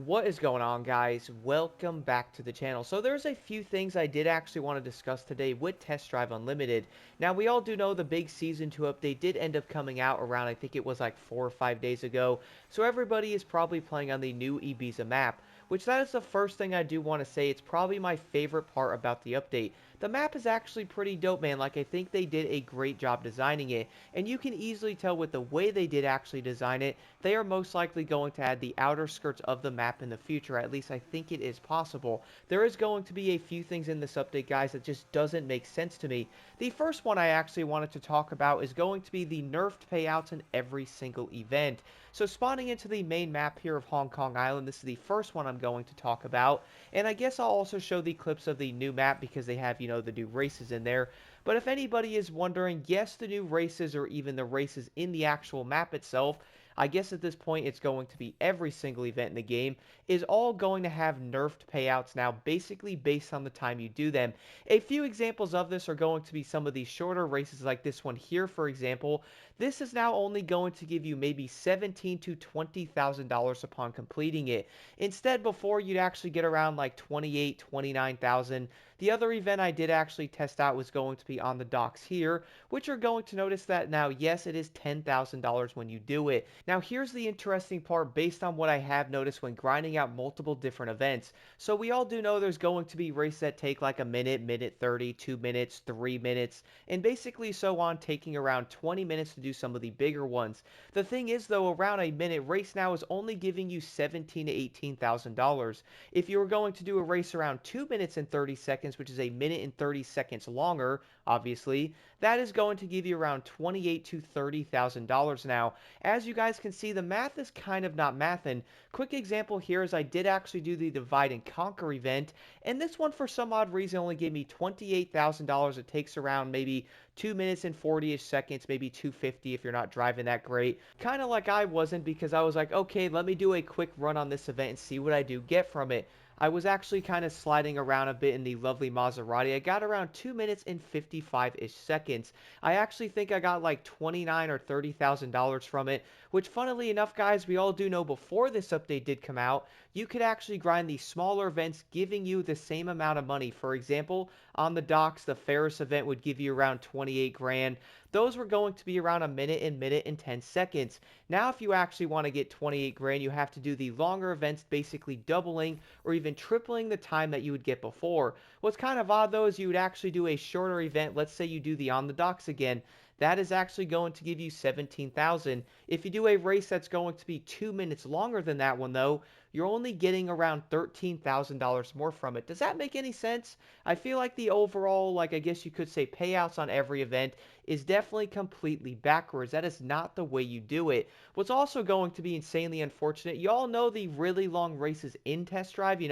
What is going on, guys? Welcome back to the channel. So there's a few things I did actually want to discuss today with Test Drive Unlimited. Now, we all do know the big Season 2 update did end up coming out around, I think it was like 4 or 5 days ago. So everybody is probably playing on the new Ibiza map, which that is the first thing I do want to say. It's probably my favorite part about the update. The map is actually pretty dope, man. Like, I think they did a great job designing it. And you can easily tell with the way they did actually design it, they are most likely going to add the outer skirts of the map in the future. At least I think it is possible. There is going to be a few things in this update, guys, that just doesn't make sense to me. The first one I actually wanted to talk about is going to be the nerfed payouts in every single event. So spawning into the main map here of Hong Kong Island, this is the first one I'm going to talk about. And I guess I'll also show the clips of the new map because they have, the new races in there. But if anybody is wondering, yes, the new races or even the races in the actual map itself, I guess at this point it's going to be every single event in the game, is all going to have nerfed payouts now, basically based on the time you do them. A few examples of this are going to be some of these shorter races like this one here, for example. This is now only going to give you maybe $17,000 to $20,000 upon completing it. Instead, before you'd actually get around like 28, 29,000. The other event I did actually test out was going to be on the docks here, which you're going to notice that now, yes, it is $10,000 when you do it. Now, here's the interesting part based on what I have noticed when grinding out multiple different events. So we all do know there's going to be races that take like a minute, minute 30, 2 minutes, 3 minutes, and basically so on, taking around 20 minutes to do some of the bigger ones. The thing is, though, around a minute race now is only giving you $17,000 to $18,000. If you were going to do a race around 2 minutes and 30 seconds, which is a minute and 30 seconds longer, obviously, that is going to give you around $28,000 to $30,000 now. As you guys can see, the math is kind of not mathin'. Quick example here is I did actually do the Divide and Conquer event, and this one for some odd reason only gave me $28,000. It takes around maybe 2 minutes and 40-ish seconds, maybe 250 if you're not driving that great. Kind of like I wasn't, because I was like, okay, let me do a quick run on this event and see what I do get from it. I was actually kind of sliding around a bit in the lovely Maserati. I got around 2 minutes and 55-ish seconds. I actually think I got like $29,000 or $30,000 from it, which funnily enough, guys, we all do know before this update did come out, you could actually grind these smaller events giving you the same amount of money. For example, on the docks, the Ferris event would give you around 28 grand. Those were going to be around a minute and 10 seconds. Now, if you actually want to get 28 grand, you have to do the longer events, basically doubling or even tripling the time that you would get before. What's kind of odd, though, is you would actually do a shorter event. Let's say you do the On the Docks again. That is actually going to give you 17,000. If you do a race that's going to be 2 minutes longer than that one, though, you're only getting around $13,000 more from it. Does that make any sense? I feel like the overall, like I guess you could say, payouts on every event is definitely completely backwards. That is not the way you do it. What's also going to be insanely unfortunate, you all know the really long races in Test Drive,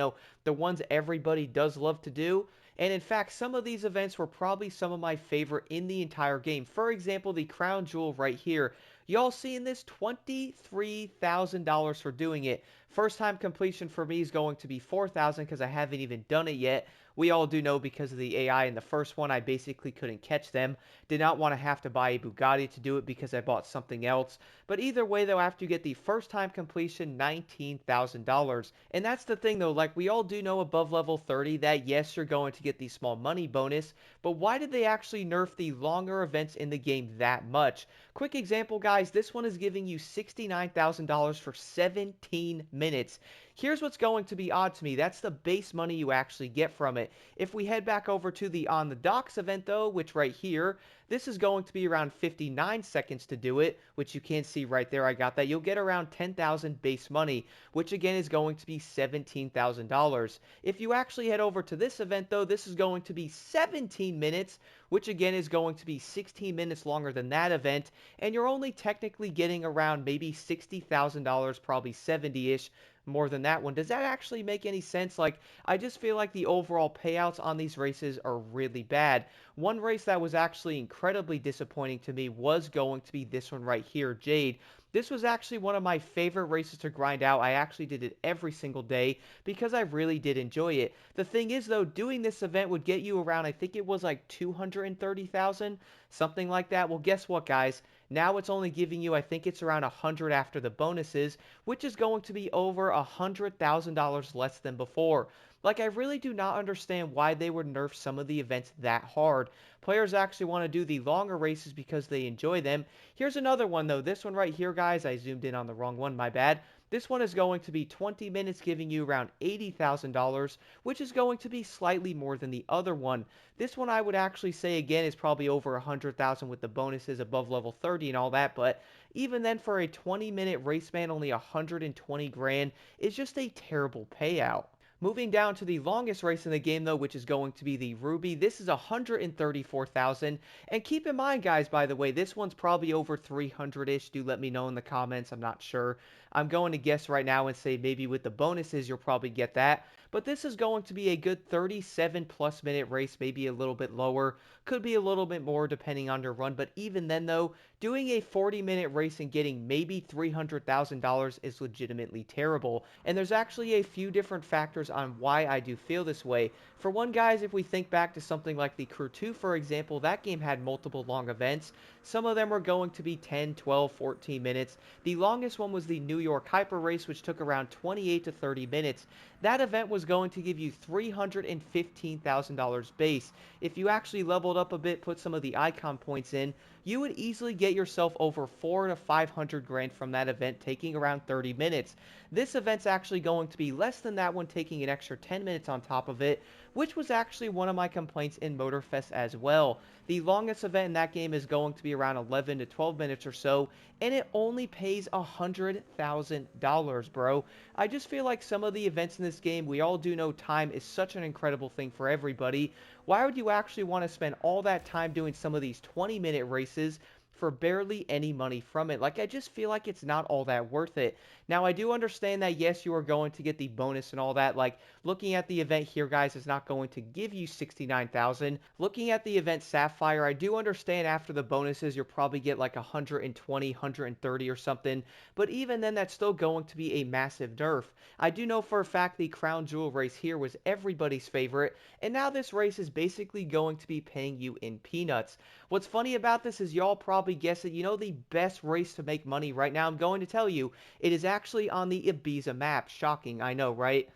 the ones everybody does love to do. And in fact, some of these events were probably some of my favorite in the entire game. For example, the Crown Jewel right here. Y'all seeing this? $23,000 for doing it. First time completion for me is going to be 4,000 because I haven't even done it yet. We all do know because of the AI in the first one, I basically couldn't catch them. Did not want to have to buy a Bugatti to do it because I bought something else. But either way, though, after you get the first time completion, $19,000. And that's the thing, though, like we all do know above level 30 that yes, you're going to get the small money bonus. But why did they actually nerf the longer events in the game that much? Quick example, guys, this one is giving you $69,000 for 17 minutes. Here's what's going to be odd to me. That's the base money you actually get from it. If we head back over to the On the Docks event, though, which right here, this is going to be around 59 seconds to do it, which you can see right there. I got that. You'll get around 10,000 base money, which again is going to be $17,000. If you actually head over to this event, though, this is going to be 17 minutes, which again is going to be 16 minutes longer than that event, and you're only technically getting around maybe $60,000, probably 70-ish, more than that one. Does that actually make any sense? Like, I just feel like the overall payouts on these races are really bad. One race that was actually incredibly disappointing to me was going to be this one right here, Jade. This was actually one of my favorite races to grind out. I actually did it every single day because I really did enjoy it. The thing is though, doing this event would get you around, I think it was like 230,000, something like that. Well, guess what, guys? Now it's only giving you, I think it's around 100 after the bonuses, which is going to be over $100,000 less than before. Like, I really do not understand why they would nerf some of the events that hard. Players actually want to do the longer races because they enjoy them. Here's another one, though. This one right here, guys, I zoomed in on the wrong one, my bad. This one is going to be 20 minutes, giving you around $80,000, which is going to be slightly more than the other one. This one I would actually say, again, is probably over 100,000 with the bonuses above level 30 and all that, but even then, for a 20-minute race, man, only 120 grand is just a terrible payout. Moving down to the longest race in the game, though, which is going to be the Ruby. This is 134,000. And keep in mind, guys, by the way, this one's probably over 300-ish. Do let me know in the comments. I'm not sure. I'm going to guess right now and say maybe with the bonuses, you'll probably get that. But this is going to be a good 37-plus minute race, maybe a little bit lower. Could be a little bit more depending on your run. But even then, though, doing a 40-minute race and getting maybe $300,000 is legitimately terrible. And there's actually a few different factors on why I do feel this way. For one, guys, if we think back to something like the Crew 2, for example, that game had multiple long events. Some of them were going to be 10, 12, 14 minutes. The longest one was the New York Hyper Race, which took around 28 to 30 minutes. That event was going to give you $315,000 base. If you actually leveled up a bit, put some of the icon points in, you would easily get yourself over 4 to 500 grand from that event, taking around 30 minutes. This event's actually going to be less than that one, taking an extra 10 minutes on top of it, which was actually one of my complaints in Motorfest as well. The longest event in that game is going to be around 11 to 12 minutes or so, and it only pays $100,000, bro. I just feel like some of the events in this game, we all do know time is such an incredible thing for everybody. Why would you actually want to spend all that time doing some of these 20-minute races for barely any money from it? Like, I just feel like it's not all that worth it. Now, I do understand that, yes, you are going to get the bonus and all that. Like, looking at the event here, guys, is not going to give you 69,000. Looking at the event Sapphire, I do understand after the bonuses, you'll probably get like 120, 130 or something. But even then, that's still going to be a massive nerf. I do know for a fact the Crown Jewel race here was everybody's favorite, and now this race is basically going to be paying you in peanuts. What's funny about this is y'all probably guessed it. You know the best race to make money right now? I'm going to tell you. It is actually on the Ibiza map. Shocking, I know, right?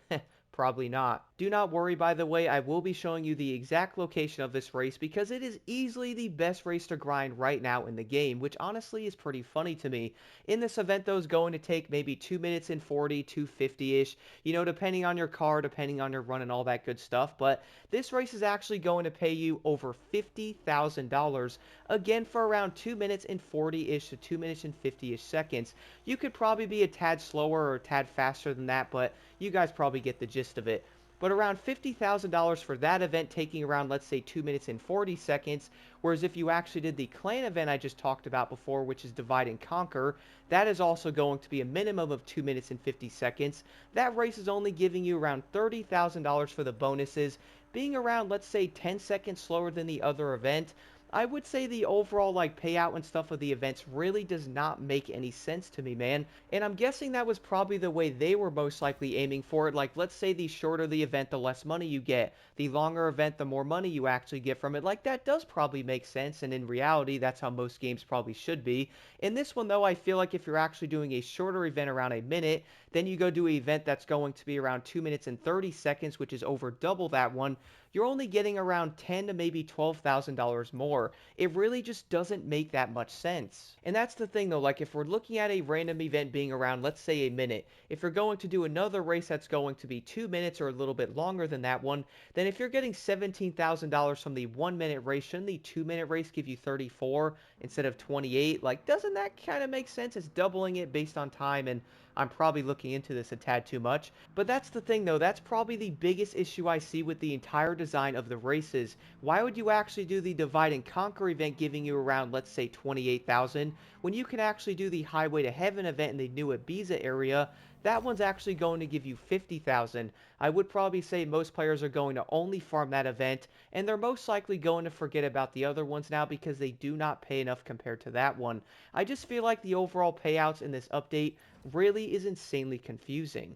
Probably not. Do not worry, by the way, I will be showing you the exact location of this race because it is easily the best race to grind right now in the game, which honestly is pretty funny to me. In this event, though, is going to take maybe 2 minutes and 40, 250-ish, you know, depending on your car, depending on your run and all that good stuff, but this race is actually going to pay you over $50,000, again, for around 2 minutes and 40-ish to 2 minutes and 50-ish seconds. You could probably be a tad slower or a tad faster than that, but you guys probably get the gist of it. But around $50,000 for that event, taking around, let's say, 2 minutes and 40 seconds, whereas if you actually did the clan event I just talked about before, which is Divide and Conquer, that is also going to be a minimum of 2 minutes and 50 seconds. That race is only giving you around $30,000 for the bonuses, being around, let's say, 10 seconds slower than the other event. I would say the overall like payout and stuff of the events really does not make any sense to me, man. And I'm guessing that was probably the way they were most likely aiming for it. Like, let's say the shorter the event, the less money you get. The longer event, the more money you actually get from it. Like, that does probably make sense, and in reality, that's how most games probably should be. In this one, though, I feel like if you're actually doing a shorter event around a minute, then you go do an event that's going to be around 2 minutes and 30 seconds, which is over double that one, you're only getting around $10,000 to maybe $12,000 more. It really just doesn't make that much sense. And that's the thing though, like if we're looking at a random event being around, let's say a minute, if you're going to do another race that's going to be 2 minutes or a little bit longer than that one, then if you're getting $17,000 from the 1 minute race, shouldn't the 2 minute race give you 34 instead of 28? Like, doesn't that kind of make sense? It's doubling it based on time, and I'm probably looking into this a tad too much. But that's the thing though, that's probably the biggest issue I see with the entire design of the races. Why would you actually do the Divide and Conquer event giving you around, let's say, 28,000 when you can actually do the Highway to Heaven event in the new Ibiza area that one's actually going to give you 50,000. I would probably say most players are going to only farm that event, and they're most likely going to forget about the other ones now because they do not pay enough compared to that one. I just feel like the overall payouts in this update really is insanely confusing.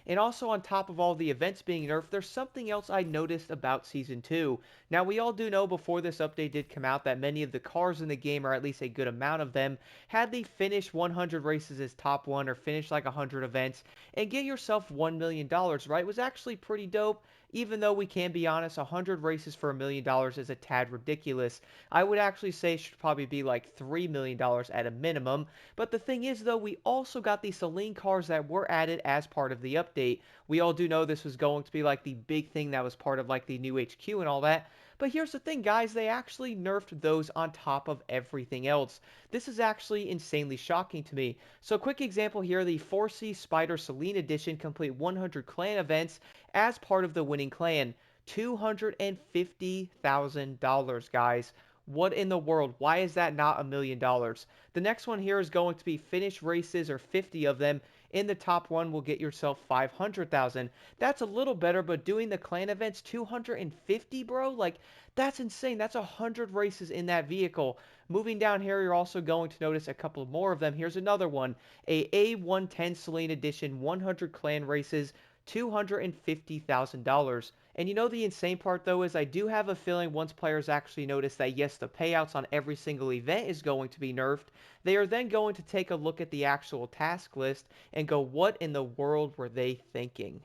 And also on top of all the events being nerfed, there's something else I noticed about Season 2. Now we all do know before this update did come out that many of the cars in the game, or at least a good amount of them, had the finish 100 races as top one or finish like 100 events and get yourself $1 million, right? It was actually pretty dope. Even though we can be honest, 100 races for $1 million is a tad ridiculous. I would actually say it should probably be like $3 million at a minimum. But the thing is though, we also got the Celine cars that were added as part of the update. We all do know this was going to be like the big thing that was part of like the new HQ and all that. But here's the thing, guys, they actually nerfed those on top of everything else. This is actually insanely shocking to me. So quick example here, the 4C Spider Celine Edition complete 100 clan events as part of the winning clan. $250,000, guys. What in the world? Why is that not $1 million? The next one here is going to be finish races, or 50 of them. In the top one will get yourself 500,000. That's a little better, but doing the clan events 250, bro? Like, that's insane. That's 100 races in that vehicle. Moving down here, you're also going to notice a couple more of them. Here's another one. A A110 Celine Edition 100 clan races, $250,000. And you know the insane part though is I do have a feeling once players actually notice that yes, the payouts on every single event is going to be nerfed, they are then going to take a look at the actual task list and go, what in the world were they thinking?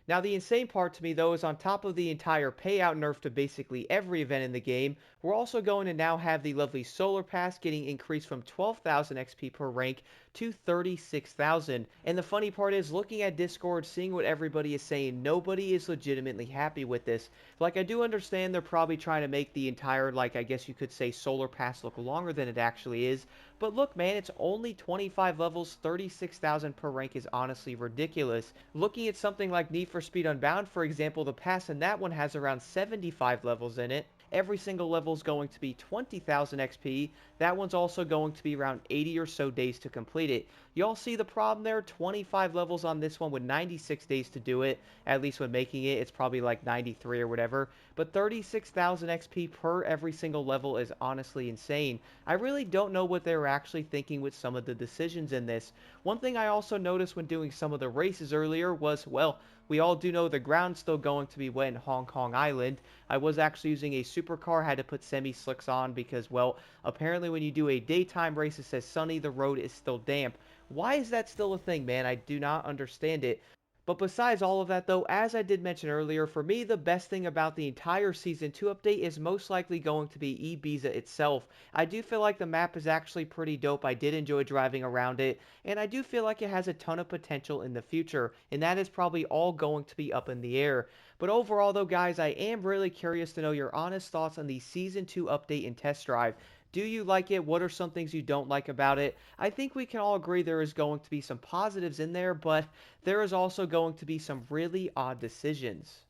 Now, the insane part to me, though, is on top of the entire payout nerf to basically every event in the game, we're also going to now have the lovely Solar Pass getting increased from 12,000 XP per rank to 36,000. And the funny part is, looking at Discord, seeing what everybody is saying, nobody is legitimately happy with this. Like, I do understand they're probably trying to make the entire, like, I guess you could say Solar Pass look longer than it actually is. But look, man, it's only 25 levels, 36,000 per rank is honestly ridiculous. Looking at something like Need for Speed Unbound, for example, the pass in that one has around 75 levels in it. Every single level is going to be 20,000 XP. That one's also going to be around 80 or so days to complete it. Y'all see the problem there? 25 levels on this one with 96 days to do it. At least when making it, it's probably like 93 or whatever. But 36,000 XP per every single level is honestly insane. I really don't know what they were actually thinking with some of the decisions in this. One thing I also noticed when doing some of the races earlier was, well, we all do know the ground's still going to be wet in Hong Kong Island. I was actually using a supercar, had to put semi-slicks on because, well, apparently when you do a daytime race it says sunny, the road is still damp. Why is that still a thing, man? I do not understand it. But besides all of that though, as I did mention earlier, for me the best thing about the entire Season 2 update is most likely going to be Ibiza itself. I do feel like the map is actually pretty dope, I did enjoy driving around it, and I do feel like it has a ton of potential in the future, and that is probably all going to be up in the air. But overall though guys, I am really curious to know your honest thoughts on the Season 2 update and test drive. Do you like it? What are some things you don't like about it? I think we can all agree there is going to be some positives in there, but there is also going to be some really odd decisions.